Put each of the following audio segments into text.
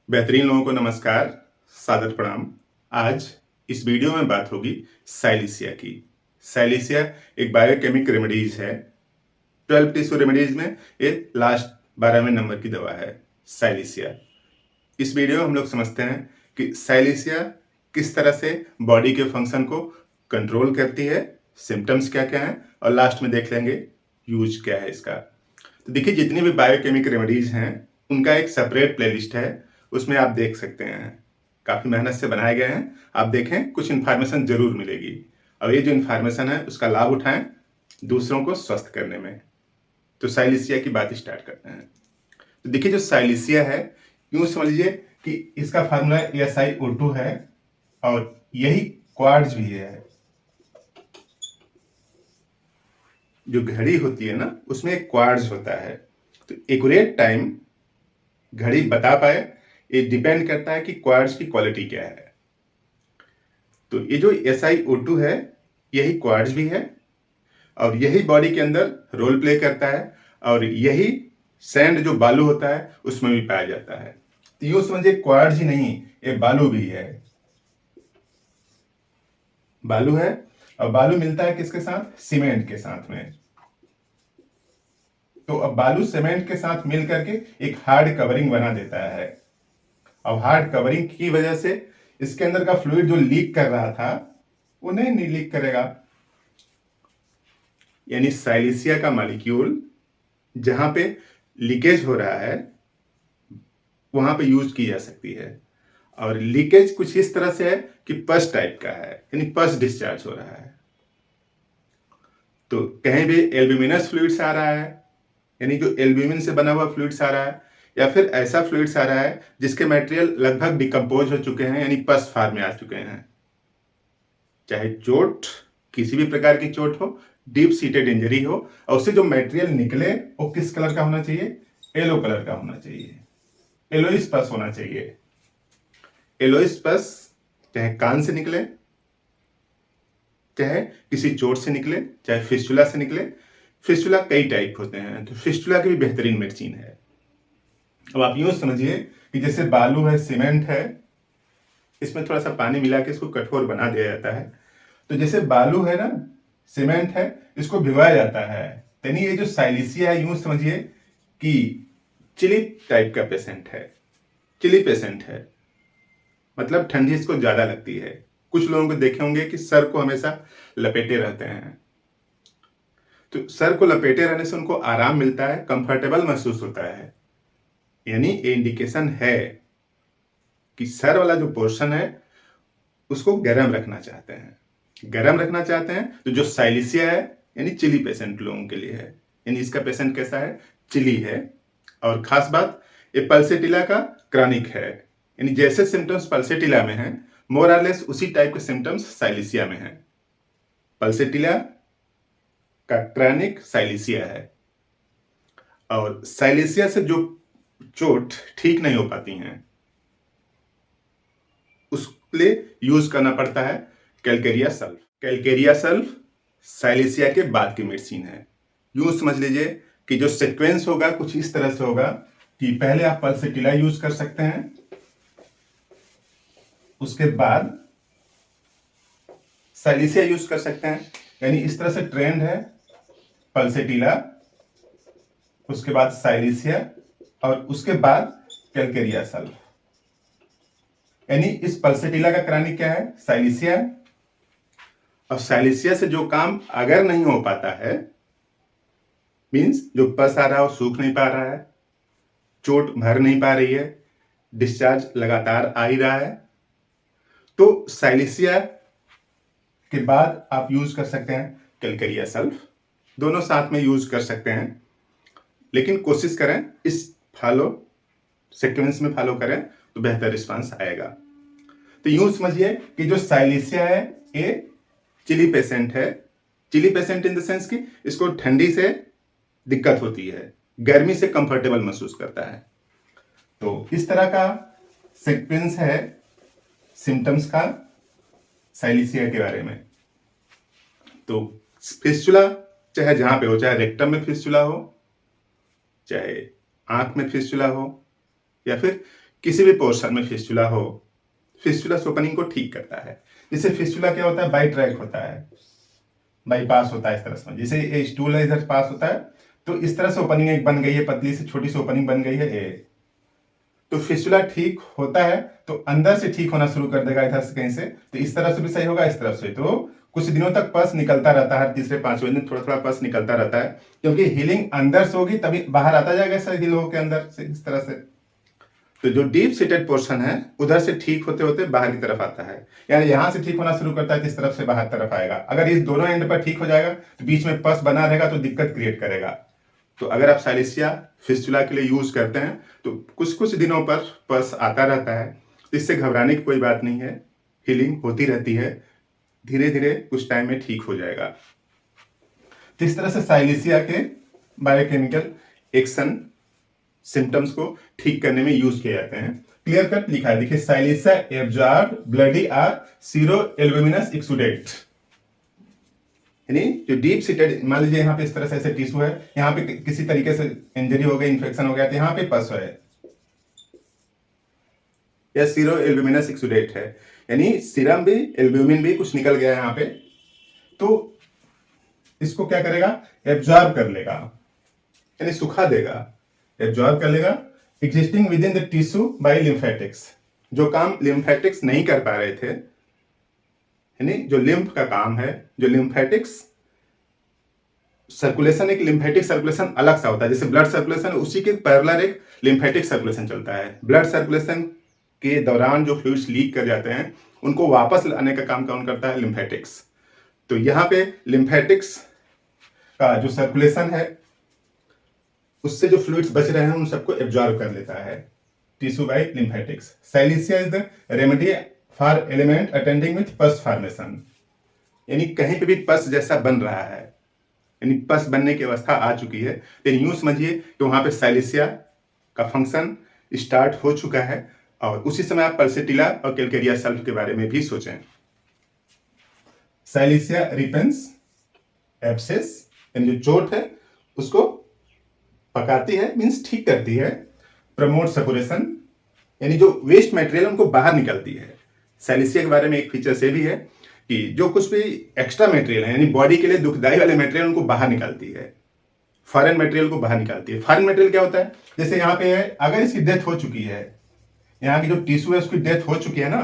बेहतरीन लोगों को नमस्कार, सादर प्रणाम। आज इस वीडियो में बात होगी साइलिसिया की। साइलिसिया एक बायोकेमिक रेमेडीज है। 12 टिश्यू रेमेडीज में ये लास्ट 12वें नंबर की दवा है साइलिसिया। इस वीडियो में हम लोग समझते हैं कि साइलिसिया किस तरह से बॉडी के फंक्शन को कंट्रोल करती है, सिम्टम्स क्या क्या हैं, और लास्ट में देख लेंगे यूज क्या है इसका। तो देखिए, जितनी भी बायोकेमिक रेमेडीज हैं उनका एक सेपरेट प्लेलिस्ट है, उसमें आप देख सकते हैं। काफ़ी मेहनत से बनाए गए हैं, आप देखें, कुछ इन्फॉर्मेशन जरूर मिलेगी। और ये जो इन्फॉर्मेशन है उसका लाभ उठाएं दूसरों को स्वस्थ करने में। तो साइलिसिया की बात स्टार्ट करते हैं। तो देखिए, जो साइलिसिया है, यूं समझ लीजिए कि इसका फार्मूला SiO2 है और यही क्वार्ट्ज भी है। जो घड़ी होती है ना, उसमें एक क्वार्ट्ज होता है। तो एक्यूरेट टाइम घड़ी बता पाए, ये डिपेंड करता है कि क्वार्ट्ज की क्वालिटी क्या है। तो ये जो SiO2 है, यही क्वार्ट्ज भी है और यही बॉडी के अंदर रोल प्ले करता है, और यही सैंड जो बालू होता है उसमें भी पाया जाता है। तो यूं समझिए, क्वार्ट्ज ही नहीं, ये बालू भी है। बालू है, और बालू मिलता है किसके साथ? सीमेंट के साथ में। तो अब बालू सीमेंट के साथ मिल करके एक हार्ड कवरिंग बना देता है। अब हार्ड कवरिंग की वजह से इसके अंदर का फ्लूइड जो लीक कर रहा था वो नहीं लीक करेगा। यानी साइलिसिया का मॉलिक्यूल जहां पे लीकेज हो रहा है वहां पे यूज की जा सकती है। और लीकेज कुछ इस तरह से है कि पस टाइप का है, यानी पस डिस्चार्ज हो रहा है। तो कहीं भी एल्ब्यूमिनस फ्लूइड्स आ रहा है, यानी जो एल्ब्यूमिन से बना हुआ फ्लूइड्स आ रहा है, या फिर ऐसा फ्लूइड्स आ रहा है जिसके मटेरियल लगभग डिकम्पोज हो चुके हैं, यानी पस फॉर्म में आ चुके हैं। चाहे चोट, किसी भी प्रकार की चोट हो, डीप सीटेड इंजरी हो, और उससे जो मटेरियल निकले वो किस कलर का होना चाहिए? येलो कलर का होना चाहिए, येलोइश पस होना चाहिए। येलोइश पस चाहे कान से निकले, चाहे किसी चोट से निकले, चाहे फिस्टुला से निकले। फिस्टुला कई टाइप होते हैं, तो फिस्टुला की भी बेहतरीन मेडिसिन है। अब आप यूं समझिए कि जैसे बालू है, सीमेंट है, इसमें थोड़ा सा पानी मिला के इसको कठोर बना दिया जाता है। तो जैसे बालू है ना, सीमेंट है, इसको भिगोया जाता है। यानी ये जो साइलिसिया है, यूं समझिए कि चिली टाइप का पेशेंट है, चिली पेशेंट है, मतलब ठंडी इसको ज्यादा लगती है। कुछ लोगों को देखे होंगे कि सर को हमेशा लपेटे रहते हैं। तो सर को लपेटे रहने से उनको आराम मिलता है, कंफर्टेबल महसूस होता है। यानी ये इंडिकेशन है कि सर वाला जो पोर्शन है उसको गर्म रखना चाहते हैं। गर्म रखना चाहते हैं तो जो साइलिसिया है, यानी चिली पेशेंट लोगों के लिए है। यानी इसका पेशेंट कैसा है? चिली है। और खास बात, ये पल्सेटिला का क्रॉनिक है, यानी जैसे सिम्टम्स पल्सेटिला में हैं, मोर और लेस उसी टाइप के सिम्टम्स साइलिसिया में हैं। पल्सेटिला का क्रॉनिक साइलिसिया है। और साइलिसिया से जो चोट ठीक नहीं हो पाती हैं उसके लिए यूज करना पड़ता है Calcarea sulph. Calcarea sulph silicea के बाद की मेडिसिन है। यूं समझ लीजिए कि जो सीक्वेंस होगा कुछ इस तरह से होगा कि पहले आप पल्सेटिला यूज कर सकते हैं, उसके बाद साइलिसिया यूज कर सकते हैं। यानी इस तरह से ट्रेंड है, पल्सेटिला, उसके बाद साइलिसिया, और उसके बाद कैलकेरिया सल्फ। यानी इस पल्सेटिला का क्रॉनिक क्या है? साइलिसिया। और साइलिसिया से जो काम अगर नहीं हो पाता है, मीन्स जो पस आ रहा है वो सूख नहीं पा रहा है, चोट भर नहीं पा रही है, डिस्चार्ज लगातार आ ही रहा है, तो साइलिसिया के बाद आप यूज कर सकते हैं कैलकेरिया सल्फ। दोनों साथ में यूज कर सकते हैं, लेकिन कोशिश करें इस फॉलो सीक्वेंस में फॉलो करें तो बेहतर रिस्पांस आएगा। तो यूं समझिए कि जो साइलिसिया है ये चिली पेशेंट है। Chilly patient in the sense कि इसको ठंडी से दिक्कत होती है, गर्मी से कंफर्टेबल महसूस करता है। तो इस तरह का सीक्वेंस है सिम्टम्स का साइलिसिया के बारे में। तो फिस्टुला चाहे जहां पे हो, चाहे रेक्टम में फिस्टुला हो, चाहे आंख में फिस्टुला हो, या फिर किसी भी पोर्शन में फिस्टुला हो, फिस्टुलस ओपनिंग को ठीक करता है। जैसे फिस्टुला क्या होता है, बाई ट्रैक होता है, बाईपास होता है इस तरह से। जैसे ये स्टूल है, इधर पास होता है, तो इस तरह से ओपनिंग एक बन गई है, पतली सी छोटी सी ओपनिंग बन गई है ए। तो फिस्टुला ठीक होता है तो अंदर से ठीक होना शुरू कर देगा, इधर से कहीं से, तो इस तरफ से भी सही होगा, इस तरफ से। तो कुछ दिनों तक पस निकलता रहता है, तीसरे पांचवें दिन थोड़ा थोड़ा पस निकलता रहता है, क्योंकि हीलिंग अंदर से होगी तभी बाहर आता जाएगा सर, हील होकर अंदर से इस तरह से। तो जो डीप सीटेड पोर्शन है उधर से ठीक होते होते बाहर की तरफ आता है, यानी यहां से ठीक होना शुरू करता है तो इस तरफ से बाहर तरफ आएगा। अगर इस दोनों एंड पर ठीक हो जाएगा तो बीच में पस बना रहेगा तो दिक्कत क्रिएट करेगा। तो अगर आप साइलेसिया फिस्टुला के लिए यूज करते हैं तो कुछ कुछ दिनों पर पस आता रहता है, तो इससे घबराने की कोई बात नहीं है, हीलिंग होती रहती है, धीरे धीरे कुछ टाइम में ठीक हो जाएगा। तो इस तरह से साइलेसिया के बायोकेमिकल एक्शन सिम्टम्स को ठीक करने में यूज किए जाते हैं। क्लियर कट लिखा है, देखिए, Silicea absorb bloody or sero albuminous exudate, यानी जो डीप सीटेड, मान लीजिए यहाँ पे इस तरह से ऐसे टिश्यू है, यहाँ पे किसी तरीके से इंजरी हो गई, इन्फेक्शन हो गया, तो यहाँ पे पस है या सीरो एल्बुमिनस एक्सुडेट है, यानी सीरम भी एल्ब्यूमिन भी कुछ निकल गया यहाँ पे, तो इसको क्या करेगा, एब्जॉर्ब कर लेगा, यानी सुखा देगा, एब्जॉर्ब कर लेगा existing with in the tissue by lymphatics, जो काम लिम्फेटिक्स नहीं कर पा रहे थे, यानी जो लिम्फ का काम है, जो लिम्फेटिक्स सर्कुलेशन, एक लिम्फेटिक सर्कुलेशन अलग सा होता है, जैसे ब्लड सर्कुलेशन, उसी के पैरेलल एक लिम्फेटिक सर्कुलेशन चलता है। ब्लड सर्कुलेशन के दौरान जो फ्लूइड्स लीक कर जाते हैं उनको वापस लाने का काम कौन करता है, लिम्फेटिक्स। तो यहाँ पे लिम्फेटिक्स का जो सर्कुलेशन है उससे जो फ्लूइड्स बच रहे हैं उन सबको एब्जॉर्ब कर लेता है tissue by lymphatics. Silicea is the remedy for element attending with pus formation, यानी कहीं पे भी पस जैसा बन रहा है, यानी पस बनने की अवस्था आ चुकी है, तो यूं समझिए कि वहां पे साइलेसिया का फंक्शन स्टार्ट हो चुका है, और उसी समय आप पल्सेटिला और कैलकेरिया सल्फ के बारे में भी सोचें। साइलेसिया रिपेंस एब्सेस, यानी जो चोट है उसको पकाती है, मीन्स ठीक करती है। प्रमोट सपुरेशन, यानी जो वेस्ट मटेरियल उनको बाहर निकलती है। साइलेसिया के बारे में एक फीचर से भी है कि जो कुछ भी एक्स्ट्रा मटेरियल है, यानी बॉडी के लिए दुखदाई वाले मटेरियल उनको बाहर निकालती है, फॉरेन मटेरियल को बाहर निकालती है। फॉरेन मटेरियल क्या होता है, जैसे यहाँ पे है, अगर इसकी डेथ हो चुकी है, यहाँ की जो टिश्यू है उसकी डेथ हो चुकी है ना,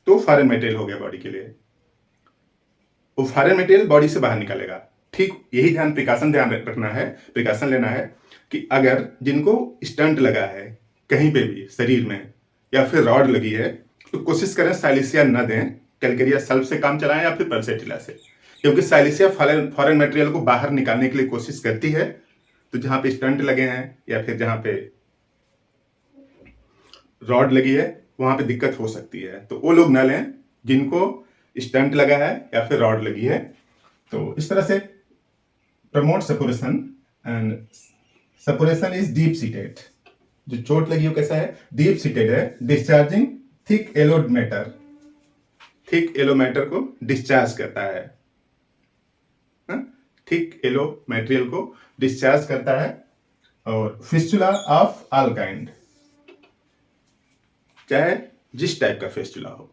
तो फॉरेन मटेरियल हो गया बॉडी के लिए, वो फॉरेन मटेरियल बॉडी से बाहर निकालेगा। ठीक यही ध्यान रखना है, प्रिकॉशन लेना है कि अगर जिनको स्टंट लगा है कहीं पे भी शरीर में या फिर रॉड लगी है, तो कोशिश करें साइलेसिया न दें, कैलकेरिया सल्फ से काम चलाएं या फिर पल्सेटिला से, क्योंकि साइलेसिया फॉरेन मटेरियल को बाहर निकालने के लिए कोशिश करती है। तो जहां पे स्टंट लगे हैं या फिर जहां पे रॉड लगी है वहां पे दिक्कत हो सकती है, तो वो लोग न लें जिनको स्टंट लगा है या फिर रॉड लगी है। तो इस तरह से promote suppuration, and suppuration is deep seated, जो चोट लगी हो कैसा है, डीप सीटेड है, discharging thick yellow matter, thick yellow matter को डिस्चार्ज करता है, थिक येलो मटेरियल को डिस्चार्ज करता है। और फिस्टुला ऑफ ऑल काइंड, चाहे जिस टाइप का फिस्टुला हो,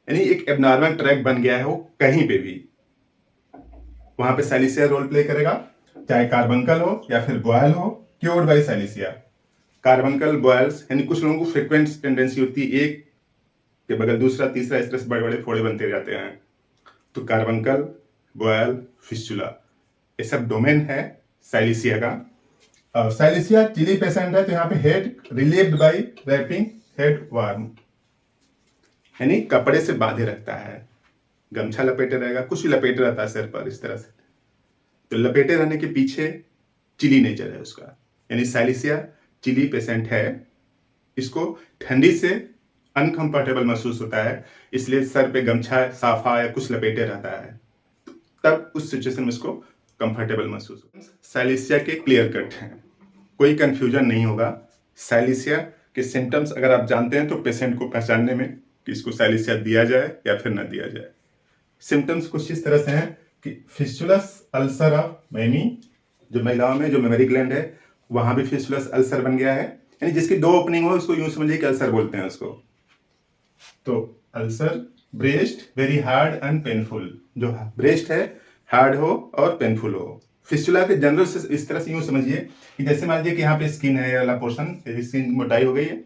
यानी एक एबनॉर्मल ट्रैक बन गया है वो कहीं पे भी, वहां पे साइलेसिया रोल प्ले करेगा, चाहे कार्बनकल हो या फिर बॉयल हो, क्योर्ड बाय साइलेसिया। कार्बनकल बॉयल्स, यानी कुछ लोगों को फ्रिक्वेंट टेंडेंसी होती है एक के बगल दूसरा तीसरा इस तरह से बड़े बड़े फोड़े बनते जाते हैं, तो कार्बनकल, बॉयल, फिस्टुला, ये सब डोमेन है साइलेसिया का। और साइलेसिया चिली पेशेंट है तो यहाँ पे head relieved by wrapping head warm, यानी कपड़े से बांधे रखता है, गमछा लपेटे रहेगा, कुछ भी लपेटे रहता है सिर पर इस तरह से, तो लपेटे रहने के पीछे चिली नेचर है उसका, यानी साइलेसिया चिली पेशेंट है, इसको ठंडी से अनकंफर्टेबल महसूस होता है, इसलिए सर पे गमछा साफा या कुछ लपेटे रहता है, तब उस सिचुएशन में इसको कंफर्टेबल महसूस होता है। साइलेसिया के क्लियर कट हैं, कोई कंफ्यूजन नहीं होगा। साइलेसिया के सिम्टम्स अगर आप जानते हैं तो पेशेंट को पहचानने में कि इसको साइलेसिया दिया जाए या फिर न दिया जाए। सिम्टम्स कुछ इस तरह से हैं कि फिस्टुलस अल्सर ऑफ मैमी, जो महिलाओं में जो मेमरी ग्लैंड है वहां भी फिस्टुलस अल्सर बन गया है, यानी जिसकी 2 ओपनिंग हो उसको यूं समझिए कि अल्सर बोलते हैं उसको। तो ulcer breast very hard and painful, जो ब्रेस्ट है हार्ड हो और पेनफुल हो। फिस्टुला के जनरल से इस तरह से यूं समझिए कि जैसे मान लीजिए कि यहाँ पे स्किन है, ये वाला पोर्शन, स्किन मोटाई हो गई है,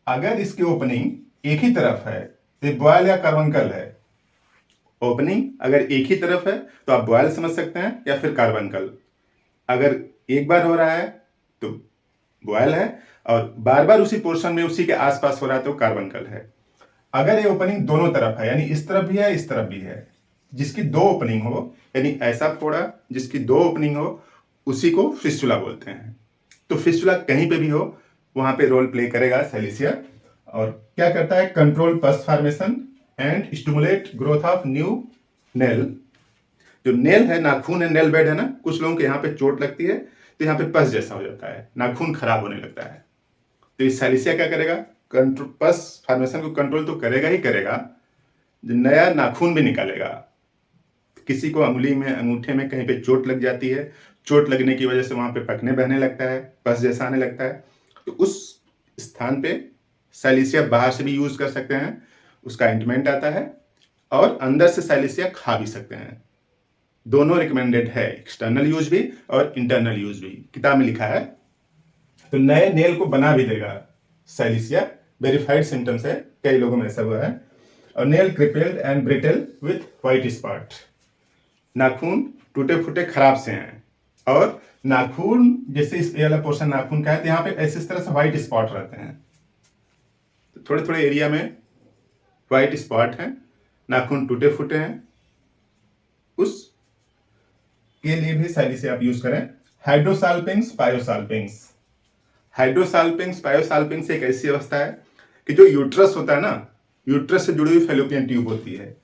अगर इसकी ओपनिंग एक ही तरफ है तो बॉयल या कार्बनकल है। ओपनिंग अगर एक ही तरफ है तो आप बॉयल समझ सकते हैं या फिर कार्बनकल। अगर एक बार हो रहा है तो बॉयल है, और बार बार उसी पोर्शन में उसी के आसपास हो रहा है तो कार्बनकल है। अगर ये ओपनिंग दोनों तरफ है, यानी इस तरफ भी है इस तरफ भी है, जिसकी 2 ओपनिंग हो, यानी ऐसा फोड़ा जिसकी 2 ओपनिंग हो, उसी को फिस्टुला बोलते हैं। तो फिस्टुला कहीं पे भी हो वहां पे रोल प्ले करेगा सैलिसिया। और क्या करता है, control pus formation and stimulate growth of new nail. जो नेल है, नाखून है, नेल बेड है ना, कुछ लोगों के यहाँ पे चोट लगती है तो यहाँ पे पस जैसा हो जाता है, नाखून खराब होने लगता है। तो इस सैलिसिया क्या करेगा, कंट्रोल पस फॉर्मेशन को कंट्रोल तो करेगा ही करेगा, जो नया नाखून भी निकालेगा। किसी को अंगुली में, अंगूठे में कहीं पे चोट लग जाती है, चोट लगने की वजह से वहां पे पकने बहने लगता है, पस जैसा आने लगता है, तो उस स्थान पे सैलिसिया बाहर से भी यूज कर सकते हैं, उसका ऑइंटमेंट आता है, और अंदर से सैलिसिया खा भी सकते हैं। दोनों रिकमेंडेड है, एक्सटर्नल यूज भी और इंटरनल यूज भी, किताब में लिखा है। तो नए नेल को बना भी देगा सैलिसिया, वेरीफाइड सिम्टम्स है, कई लोगों में ऐसा हुआ है। और nail crippled and brittle with white spot, नाखून टूटे फूटे खराब से हैं, और नाखून जैसे इस वाला पोर्शन नाखून का है तो यहाँ पे ऐसे इस तरह से व्हाइट स्पॉट रहते हैं, तो थोड़े थोड़े एरिया में व्हाइट स्पॉट है, नाखून टूटे फूटे हैं, उस के लिए भी सैलिसिया आप यूज करें। हाइड्रोसाल्पिंग्स पायोसाल्पिंग्स, हाइड्रोसाल्पिंग्स पायोसाल्पिंग्स एक ऐसी अवस्था है कि जो यूट्रस होता है ना, यूट्रस से जुड़ी हुई फेलोपियन ट्यूब होती है,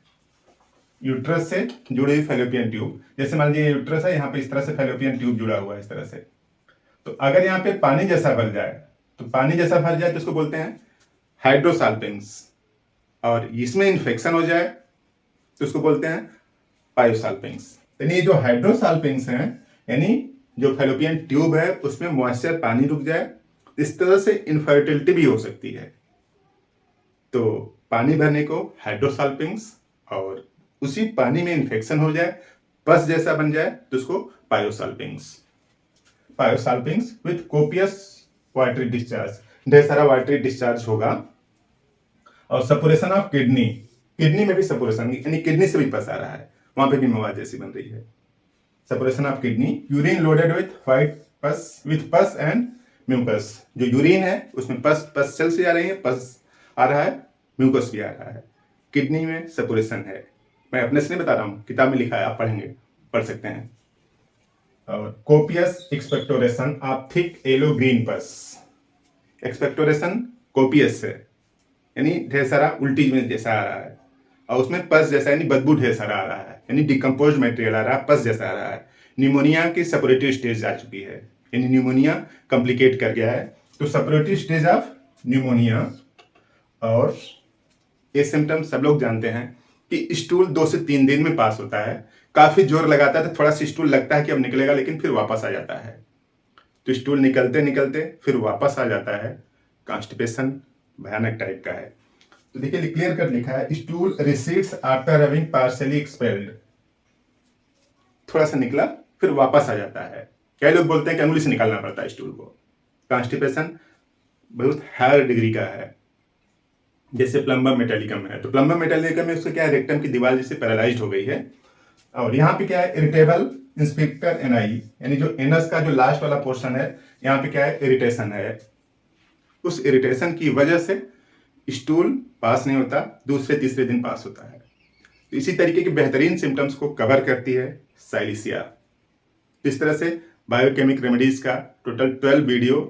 यूट्रस से जुड़ी हुई फेलोपियन ट्यूब, जैसे मान लीजिए यूट्रस है, यहाँ पे इस तरह से फेलोपियन ट्यूब जुड़ा हुआ है इस तरह से, तो अगर यहाँ पे पानी जैसा भर जाए, तो पानी जैसा भर जाए तो उसको बोलते हैं हाइड्रोसाल्पिंग्स, और इसमें इन्फेक्शन हो जाए तो उसको बोलते हैं पायोसाल्पिंग्स। यानी जो हाइड्रोसाल्पिंग्स हैं, यानी जो फेलोपियन ट्यूब है उसमें मॉइस्चर, पानी रुक जाए, इस तरह से इनफर्टिलिटी भी हो सकती है, तो पानी भरने को हाइड्रोसाल्पिंग्स, और उसी पानी में इन्फेक्शन हो जाए, पस जैसा बन जाए तो उसको पायोसाल्पिंग्स। पायोसाल्पिंग्स विथ कोपियस वाटरी डिस्चार्ज, ढेर सारा वाटरी डिस्चार्ज होगा। और सपुरेशन ऑफ किडनी, किडनी में भी सपुरेशन, यानी किडनी से भी पस आ रहा है, वहां पे भी मवाद जैसी बन रही है। Separation of kidney, urine loaded with white पस, विथ पस एंड म्यूकस, जो यूरिन है उसमें पस सेल्स भी आ रही है, पस आ रहा है, म्यूकस भी आ रहा है, किडनी में सेपरेशन है। मैं अपने से नहीं बता रहा हूँ, किताब में लिखा है, आप पढ़ेंगे, पढ़ सकते हैं। और copious expectoration of thick yellow green pus, expectoration copious है, यानी ढेर सारा उल्टी में जैसा आ रहा है, और उसमें पस जैसा, यानी बदबू ढेर सारा आ रहा है, यानी डिकम्पोज मटेरियल आ रहा है, पस जैसा आ रहा है। न्यूमोनिया की सेपरेटिव स्टेज आ चुकी है, यानी न्यूमोनिया कॉम्प्लिकेट कर गया है, तो सेपरेटिव स्टेज ऑफ न्यूमोनिया। और ये सिम्टम्स सब लोग जानते हैं कि स्टूल 2 से 3 दिन में पास होता है, काफी जोर लगाता है तो थोड़ा सा स्टूल लगता है कि अब निकलेगा, लेकिन फिर वापस आ जाता है, तो स्टूल निकलते निकलते फिर वापस आ जाता है। कॉन्स्टिपेशन भयानक टाइप का है। तो देखिए क्लियर कट लिखा है, stool recedes after having partially expelled, थोड़ा सा निकला फिर वापस आ जाता है। कई लोग बोलते हैं कि अंगुली से निकालना पड़ता है स्टूल को। कॉन्स्टिपेशन बहुत हायर डिग्री का है, जैसे प्लम्बम मेटालिकम है, तो प्लम्बम मेटालिकम में उसका क्या है, रेक्टम की दीवार जैसे पैरालाइज्ड हो गई है। और यहाँ पे क्या है, इरिटेबल इंस्पेक्टर एनआई, यानी जो एनस का जो लास्ट वाला पोर्शन है, यहाँ पे क्या है, इरिटेशन है, उस इरिटेशन की वजह से स्टूल पास नहीं होता, दूसरे तीसरे दिन पास होता है। तो इसी तरीके के बेहतरीन सिम्टम्स को कवर करती है सैलिसिया। इस तरह से बायोकेमिक रेमेडीज का टोटल 12 वीडियो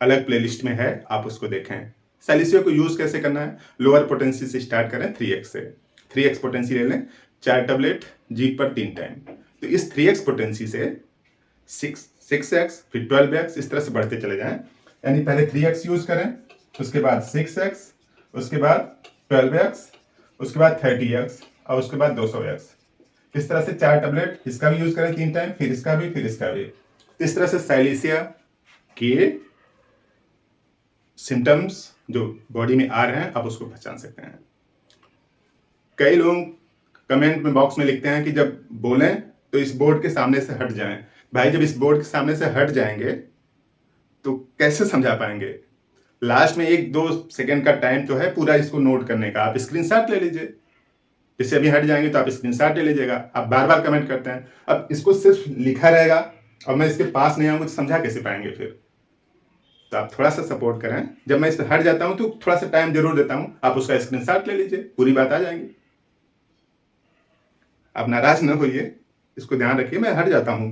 अलग प्लेलिस्ट में है, आप उसको देखें। सैलिसिया को यूज कैसे करना है, लोअर पोटेंसी से स्टार्ट करें 3x से, 3x पोटेंसी ले लें, 4 टैबलेट जीप पर 3 टाइम। तो इस 3x पोटेंसी से 6x फिर 12x इस तरह से बढ़ते चले जाएं, यानी पहले 3x यूज करें, उसके बाद 6x, उसके बाद 12x, उसके बाद 30x, और उसके बाद 200x। इस तरह से 4 टैबलेट, इसका भी यूज करें 3 टाइम, फिर इसका भी, फिर इसका भी। इस तरह से सैलिसिया के सिम्टम्स जो बॉडी में आ रहे हैं आप उसको पहचान सकते हैं। कई लोग कमेंट में बॉक्स में लिखते हैं कि जब बोलें तो इस बोर्ड के सामने से हट जाएं। भाई जब इस बोर्ड के सामने से हट जाएंगे तो कैसे समझा पाएंगे? लास्ट में 1-2 सेकंड का टाइम तो है पूरा इसको नोट करने का, आप स्क्रीनशॉट ले लीजिए। इससे अभी हट जाएंगे तो आप स्क्रीनशॉट ले लीजिएगा। आप बार बार कमेंट करते हैं, अब इसको सिर्फ लिखा रहेगा और मैं इसके पास नहीं आऊंगा तो समझा कैसे पाएंगे फिर? तो आप थोड़ा सा सपोर्ट करें। जब मैं इससे हट जाता हूं तो थोड़ा सा टाइम जरूर देता हूं, आप उसका स्क्रीनशॉट ले लीजिए, पूरी बात आ जाएंगी। आप नाराज न होइए, इसको ध्यान रखिए। मैं हट जाता हूं